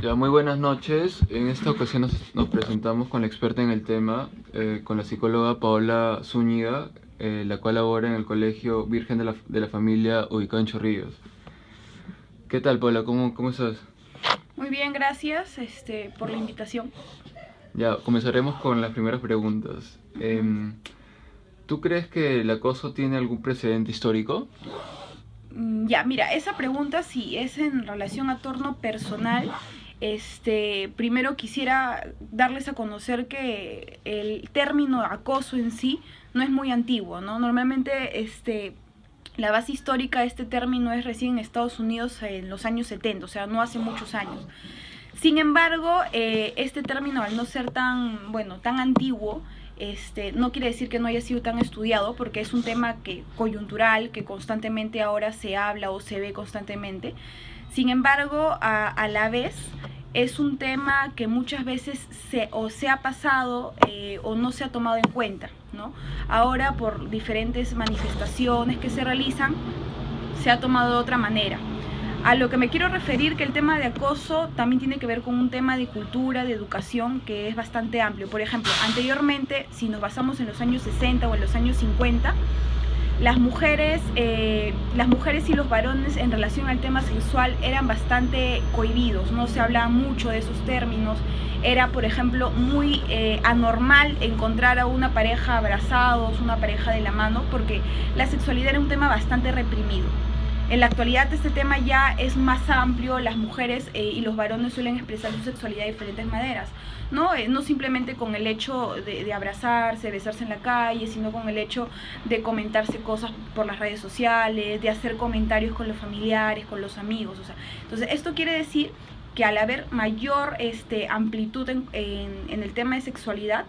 Ya, muy buenas noches. En esta ocasión nos presentamos con la experta en el tema, con la psicóloga Paola Zúñiga, la cual labora en el Colegio Virgen de la Familia ubicado en Chorrillos. ¿Qué tal, Paola? ¿Cómo estás? Muy bien, gracias por la invitación. Ya, comenzaremos con las primeras preguntas. Ujú. ¿Tú crees que el acoso tiene algún precedente histórico? Ya, mira, esa pregunta si es en relación a torno personal, primero quisiera darles a conocer que el término acoso en sí no es muy antiguo, ¿no? Normalmente, la base histórica de este término es recién en Estados Unidos en los años 70, o sea, no hace muchos años. Sin embargo, este término, al no ser tan, bueno, tan antiguo, no quiere decir que no haya sido tan estudiado, porque es un tema coyuntural, que constantemente ahora se habla o se ve constantemente. Sin embargo, a la vez, es un tema que muchas veces se ha pasado o no se ha tomado en cuenta, ¿no? Ahora, por diferentes manifestaciones que se realizan, se ha tomado de otra manera. A lo que me quiero referir, que el tema de acoso también tiene que ver con un tema de cultura, de educación, que es bastante amplio. Por ejemplo, anteriormente, si nos basamos en los años 60 o en los años 50, las mujeres y los varones en relación al tema sexual eran bastante cohibidos, no se hablaba mucho de esos términos. Era, por ejemplo, muy anormal encontrar a una pareja abrazados, una pareja de la mano, porque la sexualidad era un tema bastante reprimido. En la actualidad este tema ya es más amplio, las mujeres y los varones suelen expresar su sexualidad de diferentes maneras, ¿no? No simplemente con el hecho de abrazarse, besarse en la calle, sino con el hecho de comentarse cosas por las redes sociales, de hacer comentarios con los familiares, con los amigos. O sea, entonces esto quiere decir que al haber mayor amplitud en el tema de sexualidad,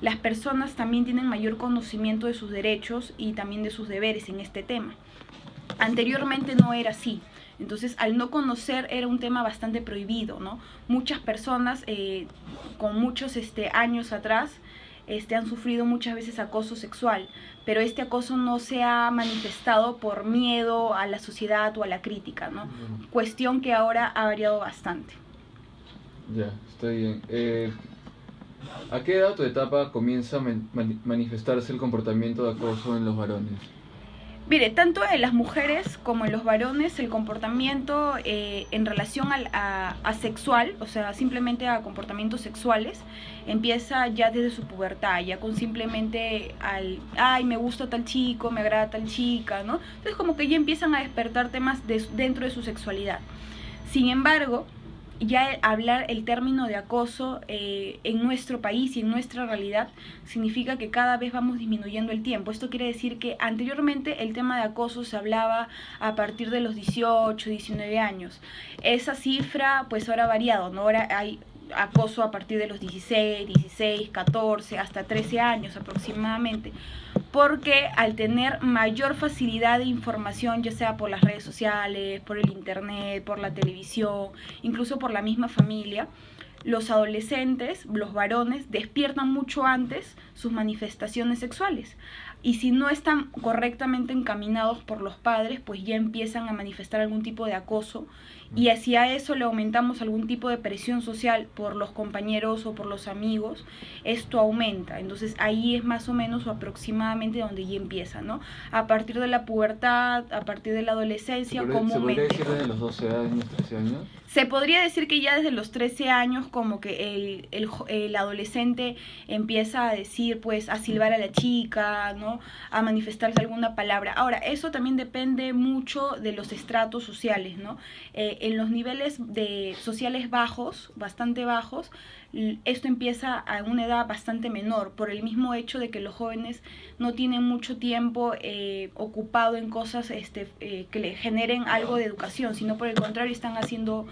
las personas también tienen mayor conocimiento de sus derechos y también de sus deberes en este tema. Anteriormente no era así. Entonces, al no conocer era un tema bastante prohibido, ¿no? Muchas personas con muchos años atrás han sufrido muchas veces acoso sexual, pero este acoso no se ha manifestado por miedo a la sociedad o a la crítica, ¿no? Cuestión que ahora ha variado bastante. Ya, está bien. ¿A qué edad o etapa comienza a manifestarse el comportamiento de acoso en los varones? Mire, tanto en las mujeres como en los varones el comportamiento en relación a sexual, o sea, simplemente a comportamientos sexuales, empieza ya desde su pubertad, ya con simplemente ay, me gusta tal chico, me agrada tal chica, ¿no? Entonces como que ya empiezan a despertar temas dentro de su sexualidad. Sin embargo, ya hablar el término de acoso en nuestro país y en nuestra realidad significa que cada vez vamos disminuyendo el tiempo. Esto quiere decir que anteriormente el tema de acoso se hablaba a partir de los 18, 19 años. Esa cifra pues ahora ha variado, ¿no? Ahora hay acoso a partir de los 16, 16, 14, hasta 13 años aproximadamente, porque al tener mayor facilidad de información, ya sea por las redes sociales, por el internet, por la televisión, incluso por la misma familia, los adolescentes, los varones, despiertan mucho antes sus manifestaciones sexuales. Y si no están correctamente encaminados por los padres, pues ya empiezan a manifestar algún tipo de acoso. Y si a eso le aumentamos algún tipo de presión social por los compañeros o por los amigos, esto aumenta. Entonces ahí es más o menos o aproximadamente donde ya empieza, ¿no? A partir de la pubertad, a partir de la adolescencia, Se podría comúnmente. decir desde los 12 años, 13 años? Se podría decir que ya desde los 13 años como que el adolescente empieza a decir, pues, a silbar a la chica, ¿no? A manifestarse alguna palabra. Ahora, eso también depende mucho de los estratos sociales, ¿no? En los niveles sociales bajos, bastante bajos, esto empieza a una edad bastante menor, por el mismo hecho de que los jóvenes no tienen mucho tiempo ocupado en cosas que le generen algo de educación, sino por el contrario están haciendo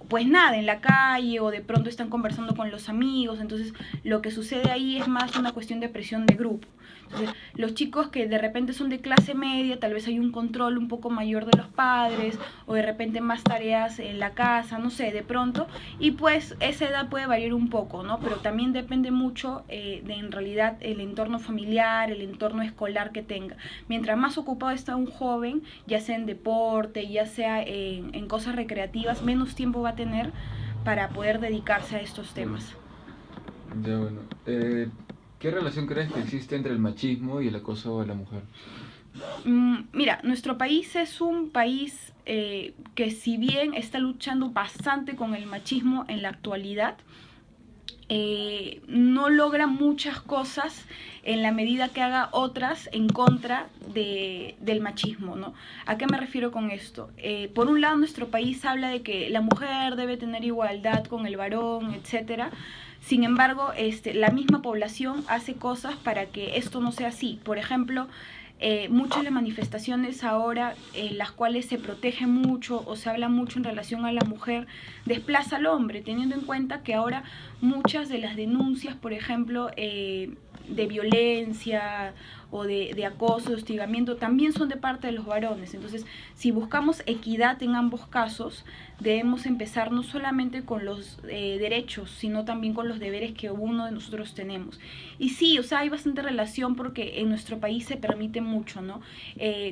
pues nada, en la calle o de pronto están conversando con los amigos. Entonces lo que sucede ahí es más una cuestión de presión de grupo. Entonces, los chicos que de repente son de clase media, tal vez hay un control un poco mayor de los padres, o de repente más tareas en la casa, no sé, de pronto, y pues esa edad puede variar un poco, ¿no? Pero también depende mucho de en realidad el entorno familiar, el entorno escolar que tenga. Mientras más ocupado está un joven, ya sea en deporte, ya sea en cosas recreativas, menos tiempo va a tener para poder dedicarse a estos temas. Ya, bueno. ¿Qué relación crees que existe entre el machismo y el acoso a la mujer? Mira, nuestro país es un país que si bien está luchando bastante con el machismo en la actualidad, no logra muchas cosas en la medida que haga otras en contra del machismo, ¿no? ¿A qué me refiero con esto? Por un lado, nuestro país habla de que la mujer debe tener igualdad con el varón, etcétera. Sin embargo, la misma población hace cosas para que esto no sea así. Por ejemplo, muchas de las manifestaciones ahora en las cuales se protege mucho o se habla mucho en relación a la mujer desplaza al hombre, teniendo en cuenta que ahora muchas de las denuncias, por ejemplo, de violencia o de acoso, de hostigamiento, también son de parte de los varones. Entonces, si buscamos equidad en ambos casos, debemos empezar no solamente con los derechos, sino también con los deberes que uno de nosotros tenemos. Y sí, o sea, hay bastante relación porque en nuestro país se permite mucho, ¿no?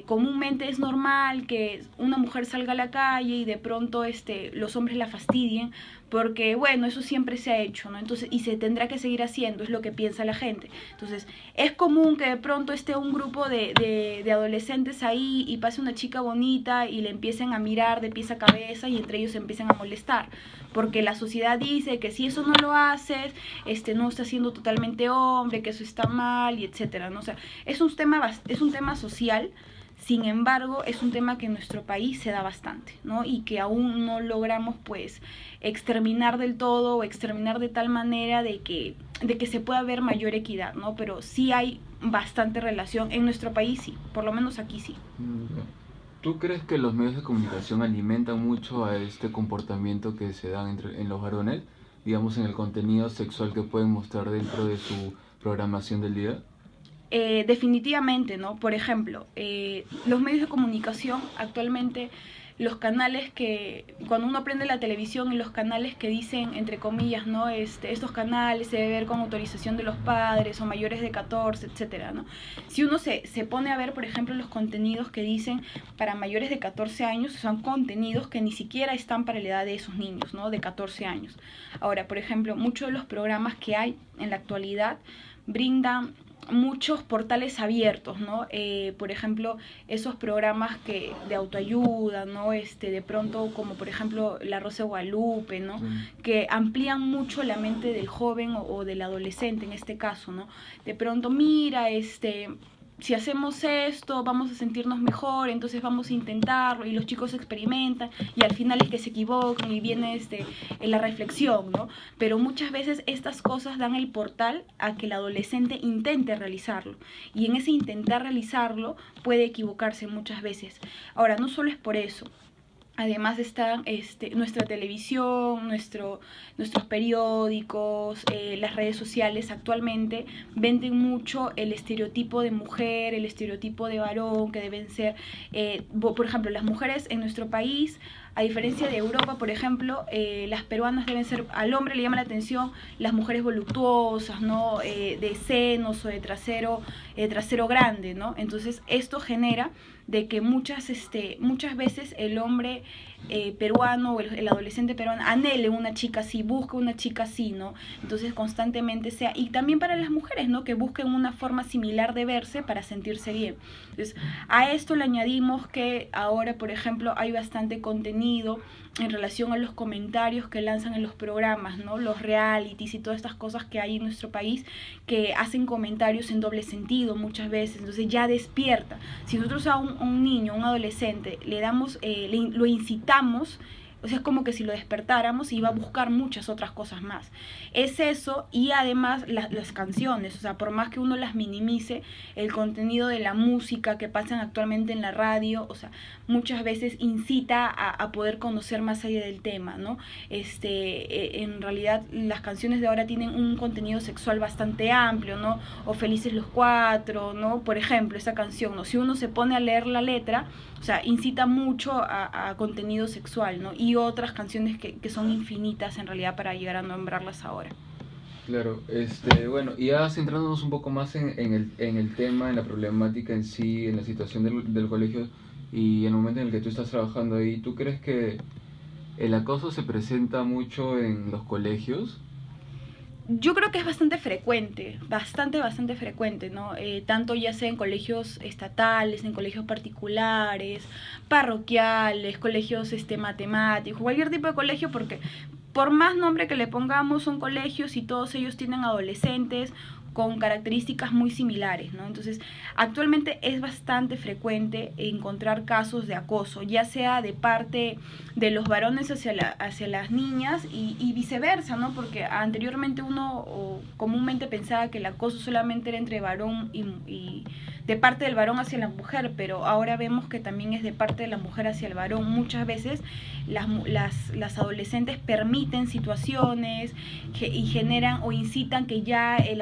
Comúnmente es normal que una mujer salga a la calle y de pronto los hombres la fastidien, porque bueno, eso siempre se ha hecho, ¿no? Entonces, y se tendrá que seguir haciendo, es lo que piensa la gente. Entonces, es común que de pronto esté un grupo de adolescentes ahí y pase una chica bonita y le empiecen a mirar de pies a cabeza y entre ellos se empiezan a molestar, porque la sociedad dice que si eso no lo haces, no estás siendo totalmente hombre, que eso está mal y etcétera, ¿no? O sea, es un tema social. Sin embargo, es un tema que en nuestro país se da bastante, ¿no? Y que aún no logramos, pues, exterminar del todo o exterminar de tal manera de que se pueda ver mayor equidad, ¿no? Pero sí hay bastante relación en nuestro país, sí, por lo menos aquí sí. ¿Tú crees que los medios de comunicación alimentan mucho a este comportamiento que se da en los varones, digamos en el contenido sexual que pueden mostrar dentro de su programación del día? Definitivamente, ¿no? Por ejemplo, los medios de comunicación actualmente, los canales que, cuando uno prende la televisión y los canales que dicen, entre comillas, ¿no? Estos canales se debe ver con autorización de los padres o mayores de 14, etcétera, ¿no? Si uno se pone a ver, por ejemplo, los contenidos que dicen para mayores de 14 años, son contenidos que ni siquiera están para la edad de esos niños, ¿no? De 14 años. Ahora, por ejemplo, muchos de los programas que hay en la actualidad brindan muchos portales abiertos, ¿no? Por ejemplo, esos programas de autoayuda, ¿no? De pronto, como por ejemplo La Rosa de Guadalupe, ¿no? Que amplían mucho la mente del joven o del adolescente en este caso, ¿no? De pronto, mira, si hacemos esto, vamos a sentirnos mejor, entonces vamos a intentarlo, y los chicos experimentan, y al final es que se equivocan, y viene la reflexión, ¿no? Pero muchas veces estas cosas dan el portal a que el adolescente intente realizarlo, y en ese intentar realizarlo puede equivocarse muchas veces. Ahora, no solo es por eso. Además están nuestra televisión, nuestros periódicos, las redes sociales actualmente venden mucho el estereotipo de mujer, el estereotipo de varón, que deben ser, por ejemplo, las mujeres en nuestro país, a diferencia de Europa, por ejemplo, las peruanas deben ser, al hombre le llama la atención las mujeres voluptuosas, ¿no? De senos o de trasero grande, ¿no? Entonces esto genera de que muchas veces el hombre peruano o el adolescente peruano anhele una chica así, busca una chica así, ¿no? Entonces constantemente sea, y también para las mujeres, ¿no? Que busquen una forma similar de verse para sentirse bien. Entonces, a esto le añadimos que ahora, por ejemplo, hay bastante contenido en relación a los comentarios que lanzan en los programas, ¿no? Los realities y todas estas cosas que hay en nuestro país, que hacen comentarios en doble sentido muchas veces, entonces ya despierta. Si nosotros a un niño, a un adolescente, le damos, lo incitamos O sea, es como que si lo despertáramos iba a buscar muchas otras cosas más. Es eso, y además las canciones, o sea, por más que uno las minimice, el contenido de la música que pasan actualmente en la radio, o sea, muchas veces incita a poder conocer más allá del tema, ¿no? En realidad las canciones de ahora tienen un contenido sexual bastante amplio, ¿no? O Felices los Cuatro, ¿no? Por ejemplo, esa canción, ¿no? Si uno se pone a leer la letra, o sea, incita mucho a contenido sexual, ¿no? Y otras canciones que son infinitas en realidad para llegar a nombrarlas ahora. Claro, bueno, y ya centrándonos un poco más en el tema, en la problemática en sí, en la situación del colegio y en el momento en el que tú estás trabajando ahí, ¿tú crees que el acoso se presenta mucho en los colegios? Yo creo que es bastante frecuente, ¿no? Tanto ya sea en colegios estatales, en colegios particulares, parroquiales, colegios matemáticos, cualquier tipo de colegio, porque por más nombre que le pongamos son colegios y todos ellos tienen adolescentes con características muy similares, ¿no? Entonces, actualmente es bastante frecuente encontrar casos de acoso, ya sea de parte de los varones hacia las niñas y viceversa, ¿no? Porque anteriormente uno comúnmente pensaba que el acoso solamente era entre varón y de parte del varón hacia la mujer, pero ahora vemos que también es de parte de la mujer hacia el varón. Muchas veces las adolescentes permiten situaciones y generan o incitan que ya el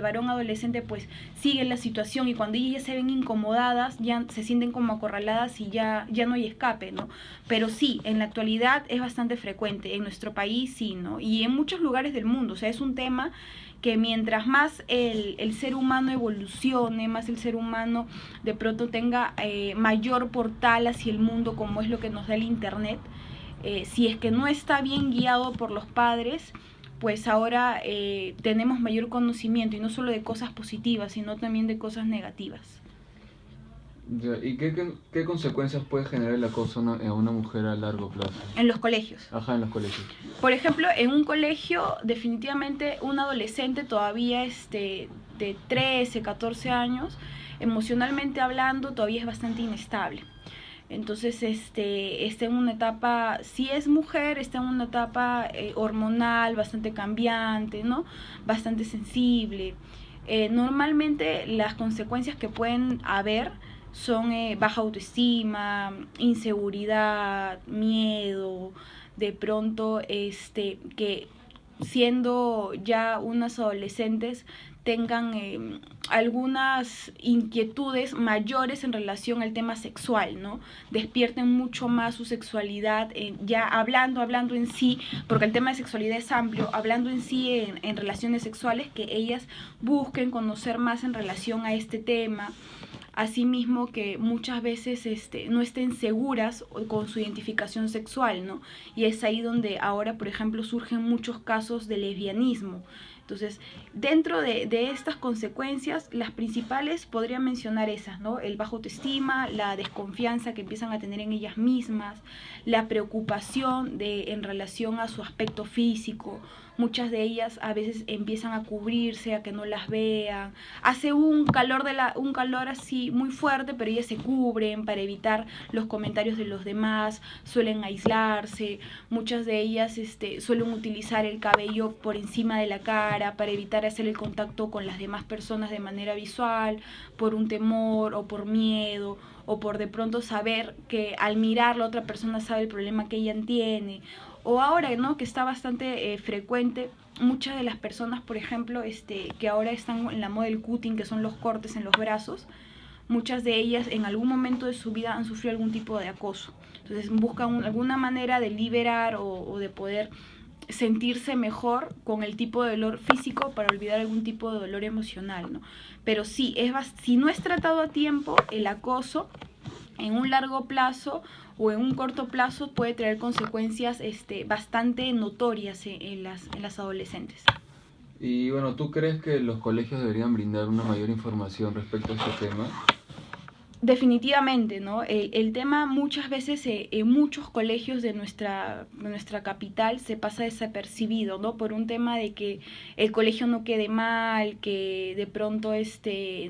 varón adolescente pues sigue la situación, y cuando ellas se ven incomodadas ya se sienten como acorraladas y ya no hay escape, ¿no? Pero sí, en la actualidad es bastante frecuente, en nuestro país sí, ¿no? Y en muchos lugares del mundo, o sea, es un tema que mientras más el ser humano evolucione, más el ser humano de pronto tenga mayor portal hacia el mundo, como es lo que nos da el Internet, si es que no está bien guiado por los padres, pues ahora tenemos mayor conocimiento, y no solo de cosas positivas, sino también de cosas negativas. Ya, ¿y qué consecuencias puede generar el acoso en una mujer a largo plazo? En los colegios. Ajá, en los colegios. Por ejemplo, en un colegio, definitivamente un adolescente todavía de 13, 14 años, emocionalmente hablando, todavía es bastante inestable. Entonces, está en una etapa, si es mujer, está en una etapa hormonal bastante cambiante, ¿no? Bastante sensible. Normalmente las consecuencias que pueden haber son baja autoestima, inseguridad, miedo, de pronto que siendo ya unas adolescentes tengan algunas inquietudes mayores en relación al tema sexual, ¿no? Despierten mucho más su sexualidad, ya hablando en sí, porque el tema de sexualidad es amplio, hablando en sí en relaciones sexuales, que ellas busquen conocer más en relación a este tema. Asimismo, que muchas veces no estén seguras con su identificación sexual, ¿no? Y es ahí donde ahora, por ejemplo, surgen muchos casos de lesbianismo. Entonces, dentro de estas consecuencias, las principales podría mencionar esas, ¿no? El bajo autoestima, la desconfianza que empiezan a tener en ellas mismas, la preocupación en relación a su aspecto físico. Muchas de ellas a veces empiezan a cubrirse, a que no las vean. Hace un calor así muy fuerte, pero ellas se cubren para evitar los comentarios de los demás, suelen aislarse. Muchas de ellas suelen utilizar el cabello por encima de la cara para evitar hacer el contacto con las demás personas de manera visual, por un temor o por miedo, o por de pronto saber que al mirar la otra persona sabe el problema que ella tiene. O ahora, ¿no? Que está bastante frecuente, muchas de las personas, por ejemplo, que ahora están en la moda del cutting, que son los cortes en los brazos, muchas de ellas en algún momento de su vida han sufrido algún tipo de acoso. Entonces buscan alguna manera de liberar o de poder sentirse mejor con el tipo de dolor físico para olvidar algún tipo de dolor emocional, ¿no? Pero sí, si no es tratado a tiempo, el acoso en un largo plazo o en un corto plazo puede traer consecuencias bastante notorias en las adolescentes. Y bueno, ¿tú crees que los colegios deberían brindar una mayor información respecto a este tema? Definitivamente, ¿no? El tema muchas veces en muchos colegios de nuestra capital se pasa desapercibido, ¿no? Por un tema de que el colegio no quede mal, que de pronto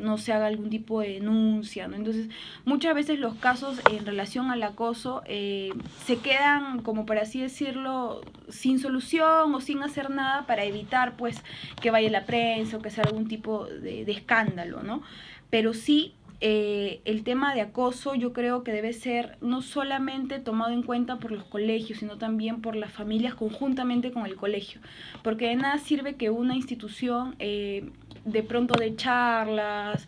no se haga algún tipo de denuncia, ¿no? Entonces, muchas veces los casos en relación al acoso se quedan, como por así decirlo, sin solución o sin hacer nada para evitar, pues, que vaya la prensa o que sea algún tipo de escándalo, ¿no? Pero sí el tema de acoso yo creo que debe ser no solamente tomado en cuenta por los colegios, sino también por las familias conjuntamente con el colegio, porque de nada sirve que una institución de pronto de charlas,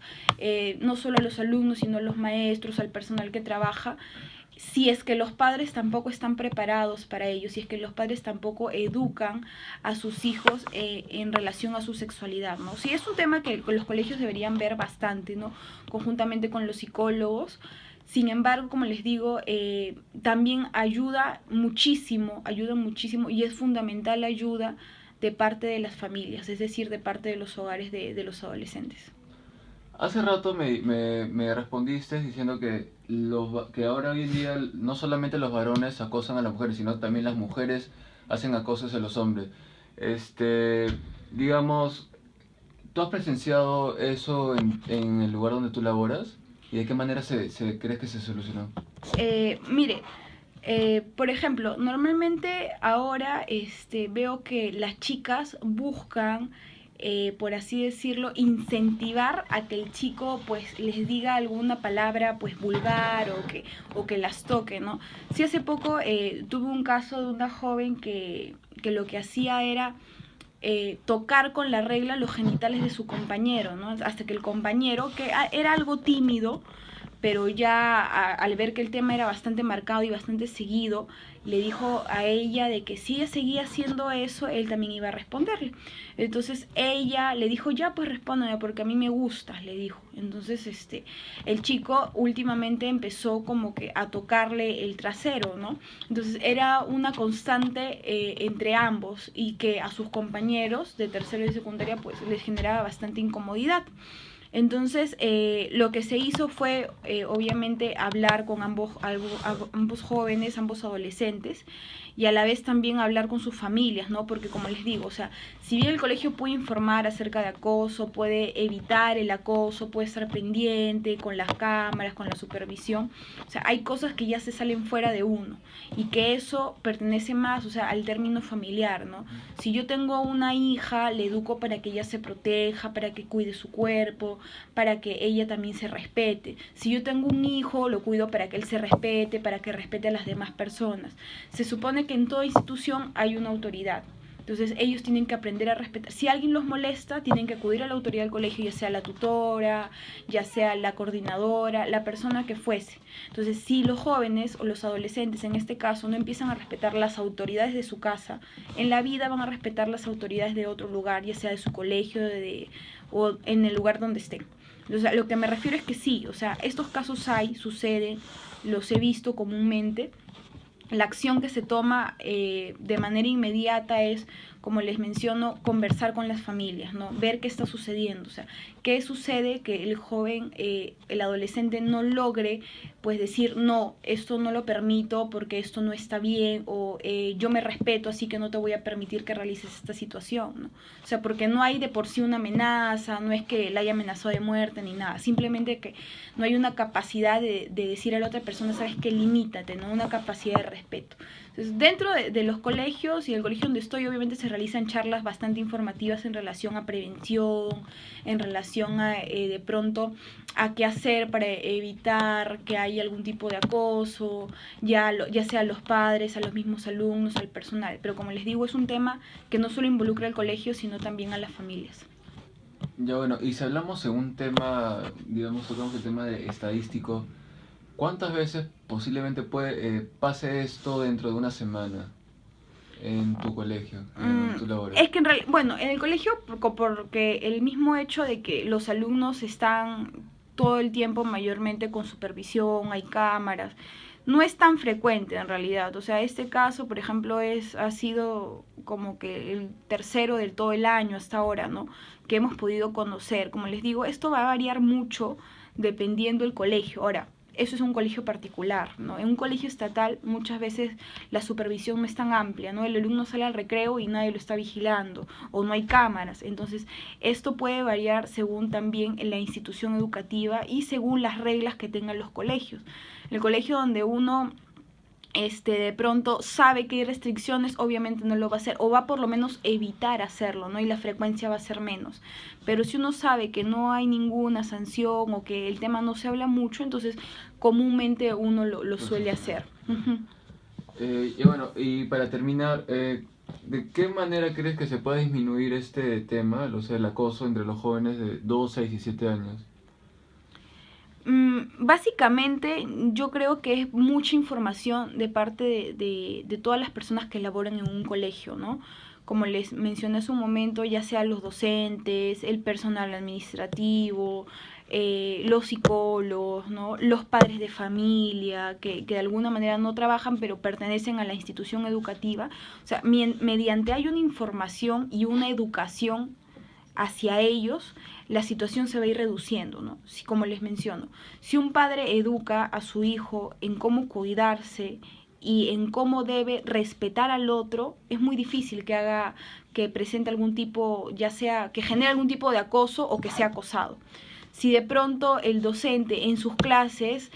no solo a los alumnos, sino a los maestros, al personal que trabaja, si es que los padres tampoco están preparados para ello, si es que los padres tampoco educan a sus hijos en relación a su sexualidad, ¿no? Sí, es un tema que los colegios deberían ver bastante, ¿no? Conjuntamente con los psicólogos. Sin embargo, como les digo, también ayuda muchísimo y es fundamental la ayuda de parte de las familias, es decir, de parte de los hogares de los adolescentes. Hace rato me respondiste diciendo que, que ahora hoy en día no solamente los varones acosan a las mujeres, sino también las mujeres hacen acosos a los hombres. Este, digamos, ¿tú has presenciado eso en el lugar donde tú laboras? ¿Y de qué manera crees que se solucionó? Mire, por ejemplo, normalmente ahora veo que las chicas buscan, por así decirlo, incentivar a que el chico pues les diga alguna palabra pues vulgar o que las toque, ¿no? Sí, hace poco tuve un caso de una joven que lo que hacía era tocar con la regla los genitales de su compañero, ¿no? Hasta que el compañero, que era algo tímido, pero ya al ver que el tema era bastante marcado y bastante seguido, le dijo a ella de que si ella seguía haciendo eso, él también iba a responderle. Entonces ella le dijo, ya pues respóndeme porque a mí me gusta, le dijo. Entonces el chico últimamente empezó como que a tocarle el trasero, ¿no? Entonces era una constante entre ambos y que a sus compañeros de tercero y secundaria pues les generaba bastante incomodidad. Entonces, lo que se hizo fue, obviamente, hablar con ambos jóvenes, ambos adolescentes, y a la vez también hablar con sus familias, ¿no? Porque como les digo, o sea, si bien el colegio puede informar acerca de acoso, puede evitar el acoso, puede estar pendiente con las cámaras, con la supervisión, o sea, hay cosas que ya se salen fuera de uno y que eso pertenece más, o sea, al término familiar, ¿no? Si yo tengo una hija, le educo para que ella se proteja, para que cuide su cuerpo, para que ella también se respete. Si yo tengo un hijo, lo cuido para que él se respete, para que respete a las demás personas. Se supone que en toda institución hay una autoridad. Entonces ellos tienen que aprender a respetar. Si alguien los molesta, tienen que acudir a la autoridad del colegio, ya sea la tutora, ya sea la coordinadora, la persona que fuese. Entonces si los jóvenes o los adolescentes en este caso no empiezan a respetar las autoridades de su casa, en la vida van a respetar las autoridades de otro lugar, ya sea de su colegio o en el lugar donde estén. O sea, lo que me refiero es que sí, o sea, estos casos suceden, los he visto comúnmente. La acción que se toma de manera inmediata es, como les menciono, conversar con las familias, ¿no? Ver qué está sucediendo, o sea, qué sucede que el joven, el adolescente no logre, pues decir, no, esto no lo permito porque esto no está bien, o yo me respeto, así que no te voy a permitir que realices esta situación, ¿no? O sea, porque no hay de por sí una amenaza, no es que la haya amenazado de muerte ni nada, simplemente que no hay una capacidad de decir a la otra persona, sabes que limítate, ¿no? Una capacidad de respeto. Entonces, dentro de los colegios y el colegio donde estoy, obviamente se realizan charlas bastante informativas en relación a prevención, en relación a de pronto a qué hacer para evitar que haya algún tipo de acoso, ya sea a los padres, a los mismos alumnos, al personal. Pero como les digo, es un tema que no solo involucra al colegio, sino también a las familias. Ya bueno, y si hablamos en un tema, digamos, tocamos el tema de estadístico, ¿cuántas veces posiblemente pase esto dentro de una semana en tu colegio, en tu labor? Es que en realidad, bueno, en el colegio, porque el mismo hecho de que los alumnos están todo el tiempo mayormente con supervisión, hay cámaras, no es tan frecuente en realidad. O sea, este caso, por ejemplo, ha sido como que el tercero del todo el año hasta ahora, ¿no? Que hemos podido conocer. Como les digo, esto va a variar mucho dependiendo del colegio. Ahora, eso es un colegio particular, ¿no? En un colegio estatal muchas veces la supervisión no es tan amplia, ¿no? El alumno sale al recreo y nadie lo está vigilando, o no hay cámaras. Entonces, esto puede variar según también la institución educativa y según las reglas que tengan los colegios. El colegio donde uno de pronto sabe que hay restricciones, obviamente no lo va a hacer, o va por lo menos evitar hacerlo, ¿no? Y la frecuencia va a ser menos. Pero si uno sabe que no hay ninguna sanción o que el tema no se habla mucho, entonces comúnmente uno lo suele hacer. Uh-huh. Y bueno, y para terminar, ¿de qué manera crees que se puede disminuir este tema, o sea, el acoso entre los jóvenes de 2, 6 y 7 años? Básicamente yo creo que es mucha información de parte de todas las personas que laboran en un colegio, ¿no? Como les mencioné hace un momento, ya sea los docentes, el personal administrativo, los psicólogos, ¿no? Los padres de familia, que de alguna manera no trabajan pero pertenecen a la institución educativa. O sea, mediante hay una información y una educación hacia ellos, la situación se va a ir reduciendo, ¿no? Si, como les menciono, si un padre educa a su hijo en cómo cuidarse y en cómo debe respetar al otro, es muy difícil que presente algún tipo, ya sea, que genere algún tipo de acoso o que sea acosado. Si de pronto el docente en sus clases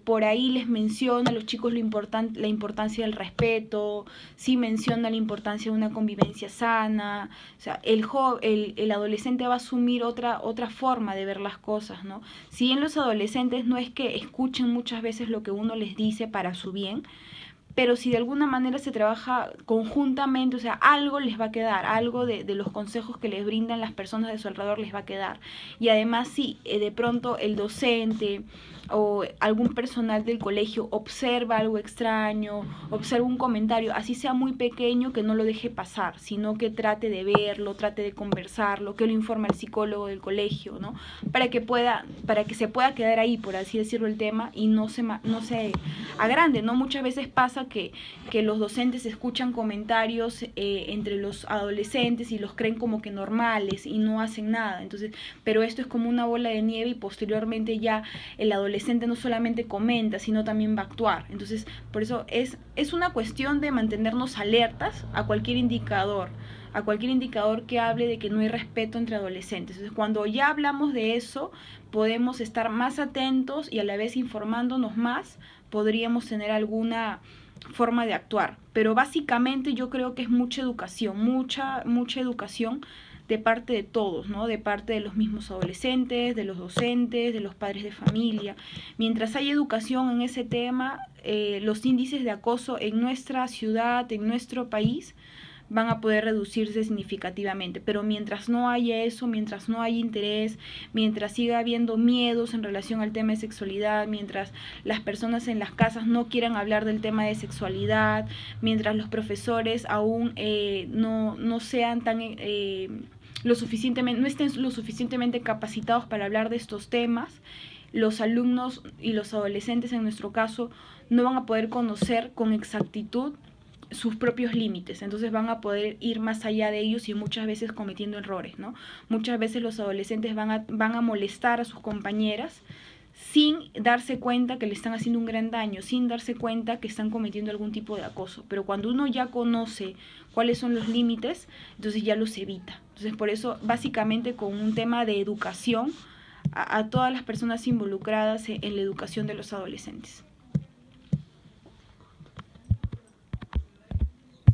por ahí les menciona a los chicos la importancia del respeto, si menciona la importancia de una convivencia sana, o sea, el adolescente va a asumir otra forma de ver las cosas, ¿no? Si bien los adolescentes no es que escuchen muchas veces lo que uno les dice para su bien, pero si de alguna manera se trabaja conjuntamente, o sea, algo les va a quedar, algo de los consejos que les brindan las personas de su alrededor les va a quedar. Y además, si de pronto el docente o algún personal del colegio observa algo extraño, observa un comentario, así sea muy pequeño, que no lo deje pasar, sino que trate de verlo, trate de conversarlo, que lo informe al psicólogo del colegio, ¿no? Para que se pueda quedar ahí, por así decirlo, el tema y no se agrande, ¿no? Muchas veces pasa que los docentes escuchan comentarios entre los adolescentes y los creen como que normales y no hacen nada. Entonces, pero esto es como una bola de nieve y posteriormente ya el adolescente no solamente comenta, sino también va a actuar. Entonces, por eso es una cuestión de mantenernos alertas a cualquier indicador que hable de que no hay respeto entre adolescentes. Entonces, cuando ya hablamos de eso, podemos estar más atentos y a la vez informándonos más, podríamos tener alguna forma de actuar. Pero básicamente yo creo que es mucha educación, mucha educación de parte de todos, ¿no? De parte de los mismos adolescentes, de los docentes, de los padres de familia. Mientras hay educación en ese tema, los índices de acoso en nuestra ciudad, en nuestro país, van a poder reducirse significativamente. Pero mientras no haya eso, mientras no haya interés, mientras siga habiendo miedos en relación al tema de sexualidad, mientras las personas en las casas no quieran hablar del tema de sexualidad, mientras los profesores aún no sean tan... no estén lo suficientemente capacitados para hablar de estos temas, los alumnos y los adolescentes en nuestro caso no van a poder conocer con exactitud sus propios límites, entonces van a poder ir más allá de ellos y muchas veces cometiendo errores, ¿no? Muchas veces los adolescentes van a molestar a sus compañeras sin darse cuenta que le están haciendo un gran daño, sin darse cuenta que están cometiendo algún tipo de acoso. Pero cuando uno ya conoce cuáles son los límites, entonces ya los evita. Entonces por eso básicamente con un tema de educación a todas las personas involucradas en la educación de los adolescentes.